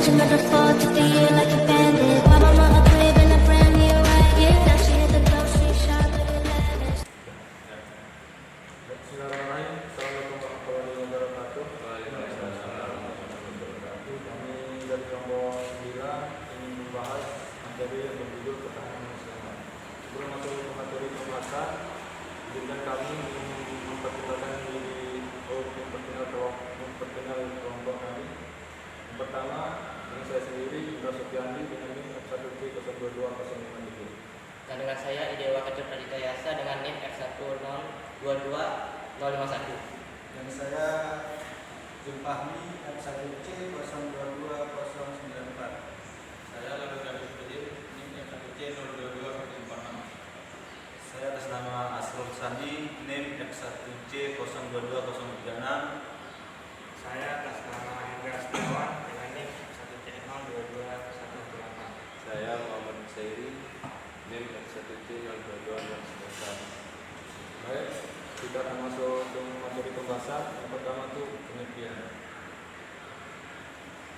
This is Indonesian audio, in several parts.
legend, but I fall through the year like a bandit. Bought my mama a crib and a brand new ride, yeah. Now she hit the grocery shop with a lavish. Bismillahirrahmanirrahim. Assalamualaikum warahmatullahi wabarakatuh. Kami dari kelompok 9 ingin membahas materi yang berjudul ketahanan nasional. Sebelum masuk ke materi pembahasan, izinkan kami memperkenalkan kelompok kami. Yang pertama, dengan saya sendiri, Indra Sofiandi dengan NIM F1C02205. Dan dengan saya Idewa Kecut Pradita Yasa dengan NIM F1022051. Dan saya Zulfahmi F1C02204. Saya Lalu Gadis Pedir, NIM F1C02246. Saya atas nama Asrul Sandi, NIM F1C02236. Saya atas nama Hendra Setiawan dengan NIM F1C02218. Saya Muhammad Sairi, NIM F1C02219. Baik, kita akan masuk ke materi pembahasan. Yang pertama itu pengertian.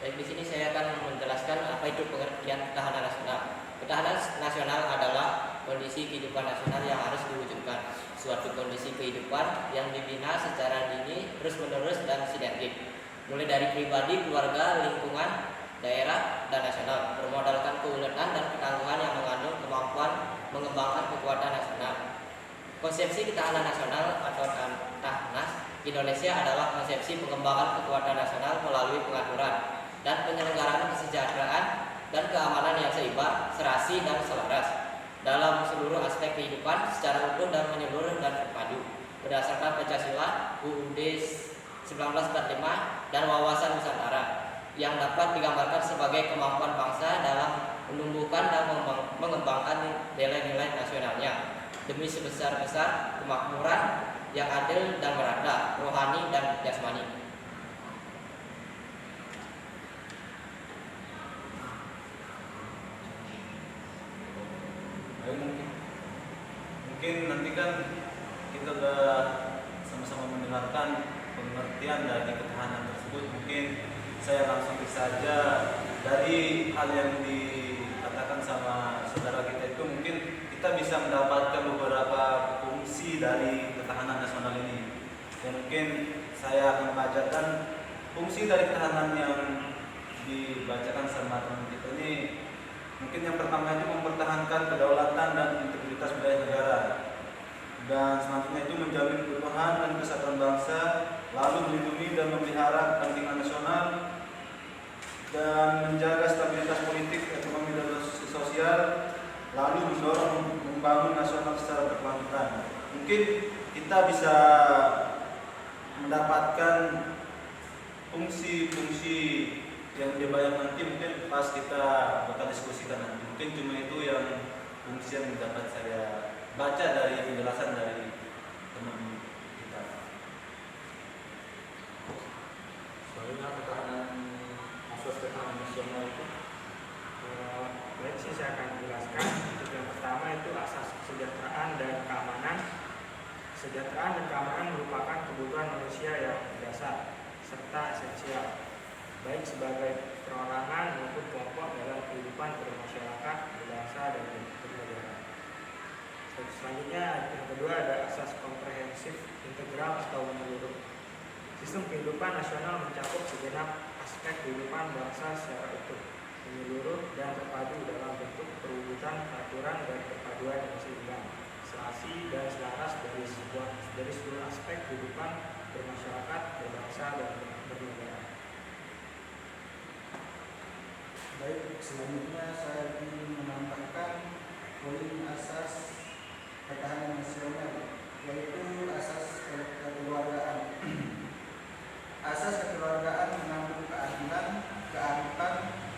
Baik, di sini saya akan menjelaskan apa itu pengertian ketahanan nasional. Ketahanan nasional adalah kondisi kehidupan nasional yang harus diwujudkan. Suatu kondisi kehidupan yang dibina secara dini, terus-menerus dan sinergis. Mulai dari pribadi, keluarga, lingkungan, daerah, dan nasional. Bermodalkan keuletan dan ketangguhan yang mengandung kemampuan mengembangkan kekuatan nasional. Konsepsi ketahanan nasional atau TAHNAS Indonesia adalah konsepsi pengembangan kekuatan nasional melalui pengaturan dan penyelenggaraan kesejahteraan dan keamanan yang seimbang, serasi, dan selaras dalam seluruh aspek kehidupan secara utuh dan menyeluruh dan terpadu berdasarkan Pancasila, UUD 1945, dan wawasan Nusantara yang dapat digambarkan sebagai kemampuan bangsa dalam menumbuhkan dan mengembangkan nilai-nilai nasionalnya demi sebesar-besar kemakmuran yang adil dan merata, rohani dan jasmani. Mungkin nanti kan kita sudah sama-sama mendengarkan pengertian dari ketahanan tersebut. Mungkin saya langsung saja dari hal yang dikatakan sama saudara kita itu, mungkin kita bisa mendapatkan beberapa fungsi dari ketahanan nasional ini. Dan mungkin saya akan membacakan fungsi dari ketahanan yang dibacakan sama teman kita ini. Mungkin yang pertama itu mempertahankan kedaulatan dan integritas wilayah negara. Dan selanjutnya itu menjamin keutuhan dan kesatuan bangsa, lalu melindungi dan memelihara kepentingan nasional, dan menjaga stabilitas politik, ekonomi, dan sosial, lalu mendorong membangun nasional secara berkelanjutan. Mungkin kita bisa mendapatkan fungsi-fungsi yang dibayang nanti, mungkin pas kita bakal diskusikan nanti. Mungkin cuma itu yang fungsi yang dapat saya baca dari penjelasan dari teman kita. Selanjutnya ketahanan asas ketahanan nasional itu. Baik, saya akan jelaskan. Yang pertama itu asas kesejahteraan dan keamanan. Kesejahteraan dan keamanan merupakan kebutuhan manusia yang dasar serta esensial, baik sebagai perorangan maupun kelompok dalam kehidupan bermasyarakat, berbangsa, dan bernegara. Selanjutnya, yang kedua ada asas komprehensif, integral atau menyeluruh. Sistem kehidupan nasional mencakup segenap aspek kehidupan bangsa secara utuh, menyeluruh dan terpadu dalam bentuk perwujudan peraturan dan perpaduan yang seimbang, serasi dan selaras dari seluruh aspek kehidupan bermasyarakat, berbangsa, dan bernegara. Baik, selanjutnya saya ingin menambahkan poin asas ketahanan nasional, yaitu asas kekeluargaan. Asas kekeluargaan mengandung keadilan, kearifan,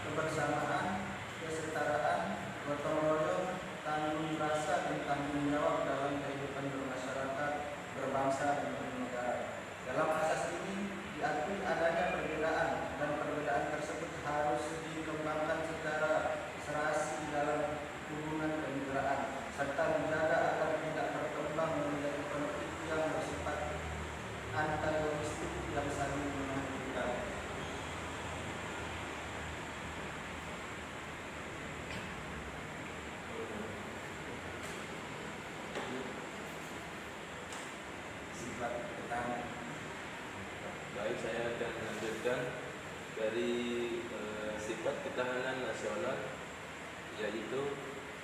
kebersamaan, kesetaraan, gotong royong, tanggung rasa, dan tanggung jawab dalam kehidupan bermasyarakat, berbangsa, dan bernegara. Dalam asas ini diakui adanya perbedaan, dan perbedaan tersebut harus dikembangkan secara serasi dalam sifat ketahanan. Baik, saya akan melanjutkan dari sifat ketahanan nasional, yaitu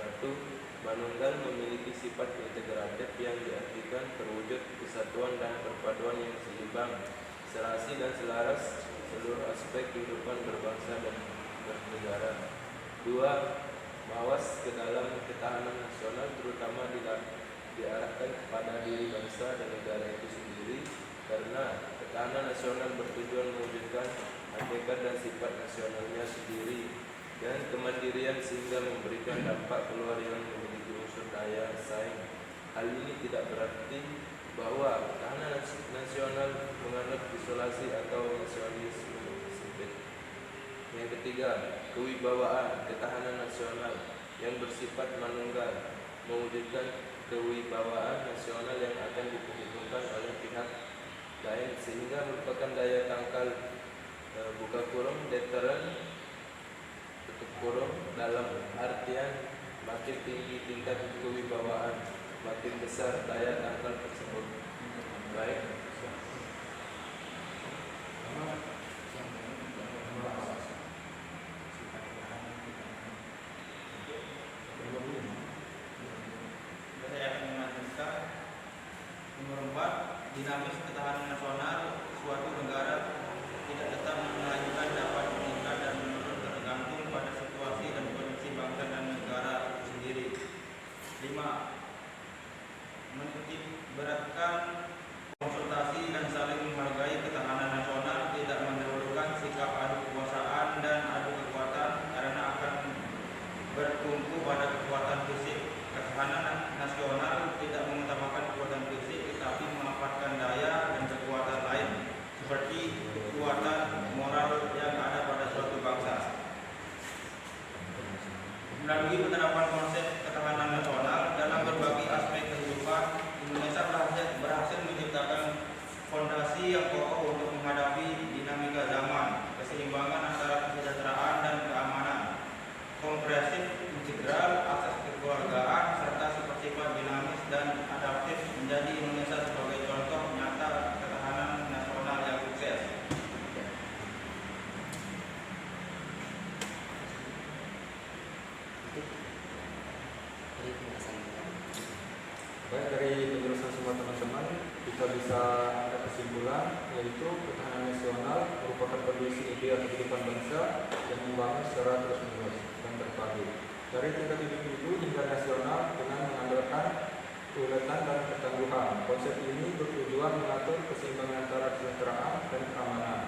satu, Manunggal memiliki sifat integratif yang diartikan terwujud kesatuan dan perpaduan yang seimbang, serasi dan selaras seluruh aspek kehidupan berbangsa dan bernegara. Dua, mawas ke dalam ketahanan nasional terutama diarahkan kepada diri bangsa dan negara itu sendiri, karena ketahanan nasional bertujuan mewujudkan hakikat dan sifat nasionalnya sendiri dan kemandirian sehingga memberikan dampak keluar yang memiliki unsur daya saing. Hal ini tidak berarti bahwa ketahanan nasional menganut isolasi atau nasionalisme sempit. Yang ketiga, kewibawaan ketahanan nasional yang bersifat manunggal mewujudkan kewibawaan nasional yang akan diperhitungkan oleh pihak lain sehingga merupakan daya tangkal buka kurung deteren tutup kurung dalam artian makin tinggi tingkat kewibawaan makin besar daya tangkal tersebut. Baik. Saya akan melanjutkan. Nomor 4, dinamis ketahanan nasional suatu negara tidak tetap melanjutkan dapat meningkat dan menurun tergantung pada situasi dan kondisi bangsa dan negara itu sendiri. 5, menitik beratkan konsultasi dan saling menghargai ketahanan nasional, tidak mendahulukan sikap adu kekuasaan dan adu kekuatan karena akan bertumpu pada kekuatan fisik. Ketahanan nasional tidak mengutamakan kekuatan fisik tetapi memanfaatkan daya dan kekuatan lain seperti kekuatan moral yang ada pada suatu bangsa. Melalui penerapan konsep ketahanan nasional dalam berbagai aspek kehidupan, Indonesia berhasil menciptakan fondasi yang kokoh untuk menghadapi dinamika zaman, keseimbangan antara kesejahteraan dan keamanan, komprehensif, integral, asas kekeluargaan, serta bersifat dinamis dan adaptif menjadi Indonesia sebagai contoh nyata ketahanan nasional yang sukses. Jadi penjelasan kita. Baik, dari penjelasan semua teman-teman kita bisa ada kesimpulan yaitu ketahanan nasional merupakan kondisi ideal kehidupan bangsa yang membangun secara terus-menerus dan terpadu dari tingkat individu hingga nasional dengan mengandalkan keuletan dan ketangguhan. Konsep ini bertujuan mengatur keseimbangan antara kesejahteraan dan keamanan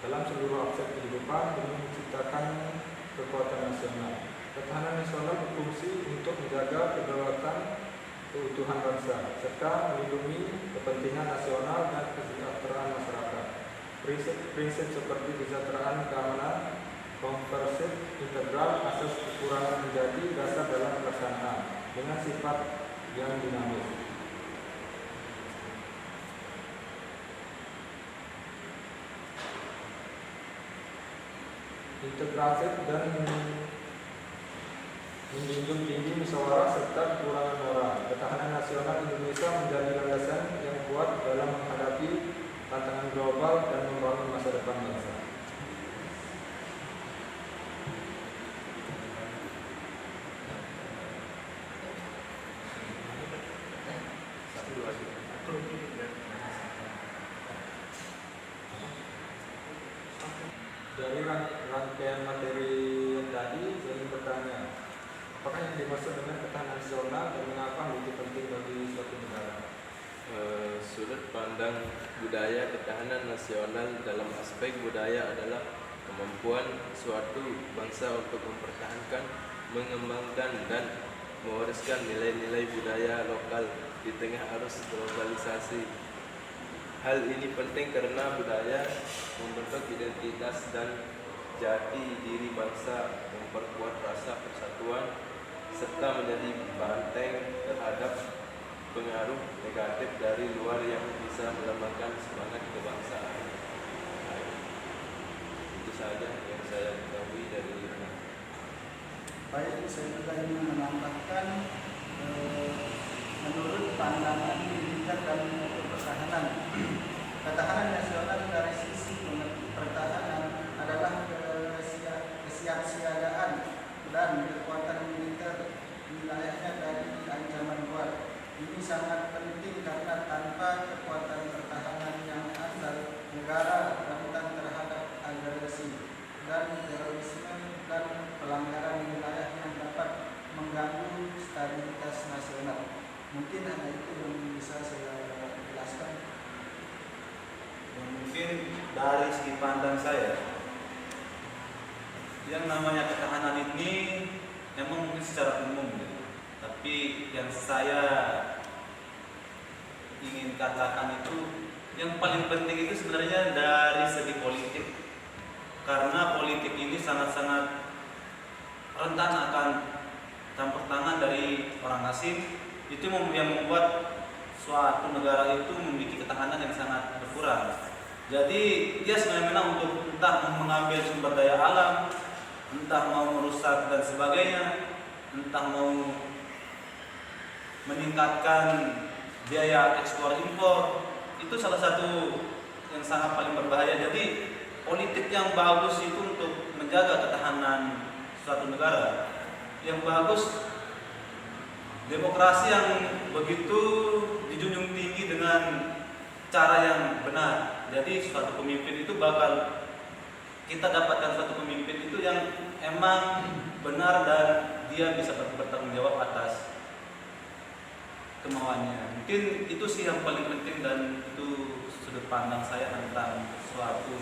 dalam seluruh aspek kehidupan demi menciptakan kekuatan nasional. Ketahanan nasional berfungsi untuk menjaga kedaulatan keutuhan bangsa serta melindungi kepentingan nasional dan kesejahteraan masyarakat. Prinsip seperti kesejahteraan, keamanan, komprehensif, integral, asas kekurangan menjadi dasar dalam pelaksanaan dengan sifat yang dinamis. Integratif dan menjunjung tinggi musyawarah serta kekurangan moral. Ketahanan nasional Indonesia menjadi landasan yang kuat dalam menghadapi tantangan global dan membangun masa depan bangsa. Dari rangkaian materi yang tadi, saya ingin bertanya, apakah yang dimaksud dengan ketahanan nasional dan mengapa itu penting bagi suatu negara? Sudut pandang budaya ketahanan nasional dalam aspek budaya adalah kemampuan suatu bangsa untuk mempertahankan, mengembangkan dan mewariskan nilai-nilai budaya lokal di tengah arus globalisasi. Hal ini penting karena budaya membentuk identitas dan jati diri bangsa, memperkuat rasa persatuan, serta menjadi banteng terhadap pengaruh negatif dari luar yang bisa melemahkan semangat kebangsaan. Nah, itu saja yang saya ketahui dari ini. Baik, saya juga ingin menambahkan menurut pandangan militer dan pertahanan Ketahanan nasional dari sisi pertahanan adalah kesiapsiagaan dan kekuatan militer wilayahnya dari ancaman luar. Ini sangat penting karena tanpa kekuatan pertahanan yang andal, negara rentan terhadap agresi dan terorisme dan pelanggaran wilayah yang dapat mengganggu stabilitas nasional. Mungkin hanya itu yang bisa saya jelaskan. Mungkin dari segi pandang saya, yang namanya ketahanan ini memang mungkin secara umum gitu. Tapi yang saya ingin katakan itu yang paling penting itu sebenarnya dari segi politik, karena politik ini sangat-sangat rentan akan campur tangan dari orang asing. Itu yang membuat suatu negara itu memiliki ketahanan yang sangat berkurang. Jadi dia semena-mena untuk entah mengambil sumber daya alam, entah mau merusak dan sebagainya, entah mau meningkatkan biaya ekspor impor. Itu salah satu yang sangat paling berbahaya. Jadi politik yang bagus itu untuk menjaga ketahanan suatu negara. Yang bagus demokrasi yang begitu dijunjung tinggi dengan cara yang benar. Jadi suatu pemimpin itu bakal kita dapatkan suatu pemimpin itu yang emang benar dan dia bisa bertanggung jawab atas kemauannya. Mungkin itu sih yang paling penting dan itu sudut pandang saya tentang suatu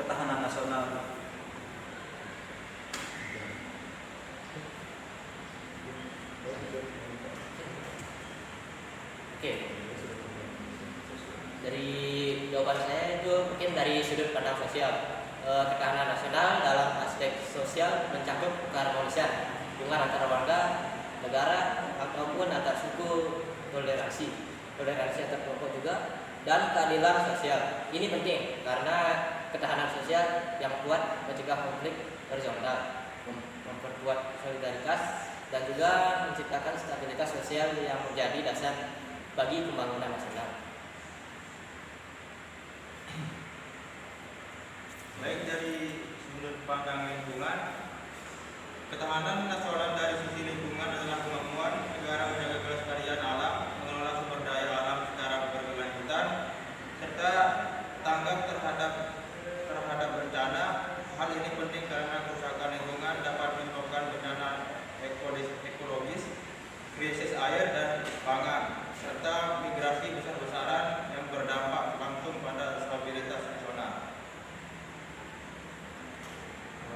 ketahanan nasional. Oke. Dari jawaban saya itu mungkin dari sudut pandang sosial. Ketahanan nasional dalam aspek sosial mencakup keharmonisan hubungan antara warga, negara, ataupun antar suku, toleransi antar kelompok juga, dan keadilan sosial. Ini penting karena ketahanan sosial yang kuat mencegah konflik horizontal, memperkuat solidaritas, dan juga menciptakan stabilitas sosial yang menjadi dasar bagi pembangunan nasional. Baik dari sudut pandang lingkungan, ketahanan nasional dari sisi lingkungan adalah kemampuan negara menjaga kelestarian alam, mengelola sumber daya alam secara berkelanjutan, serta tanggap terhadap bencana. Hal ini penting karena kerusakan lingkungan dapat menyebabkan bencana ekologis, krisis air dan pangan, serta migrasi besar-besaran yang berdampak langsung pada stabilitas nasional.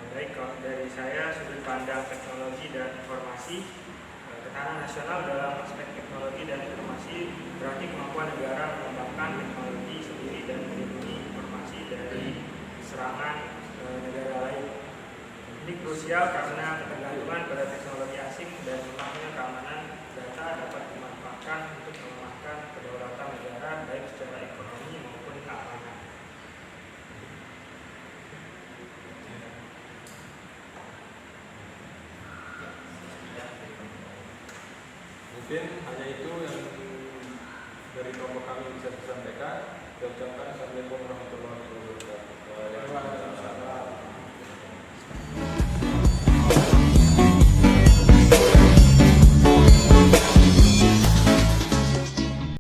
Baik, kalau dari saya sudut pandang teknologi dan informasi, ketahanan nasional dalam aspek teknologi dan informasi berarti kemampuan negara mengembangkan teknologi sendiri dan melindungi informasi dari serangan negara lain. Ini krusial karena ketergantungan pada teknologi asing dan lemahnya keamanan data dapat dimanfaatkan untuk melemahkan kedaulatan negara baik secara ekonomi maupun keamanan. Mungkin hanya itu yang dari kelompok kami bisa disampaikan. Saya ucapkan Assalamualaikum warahmatullahi wabarakatuh.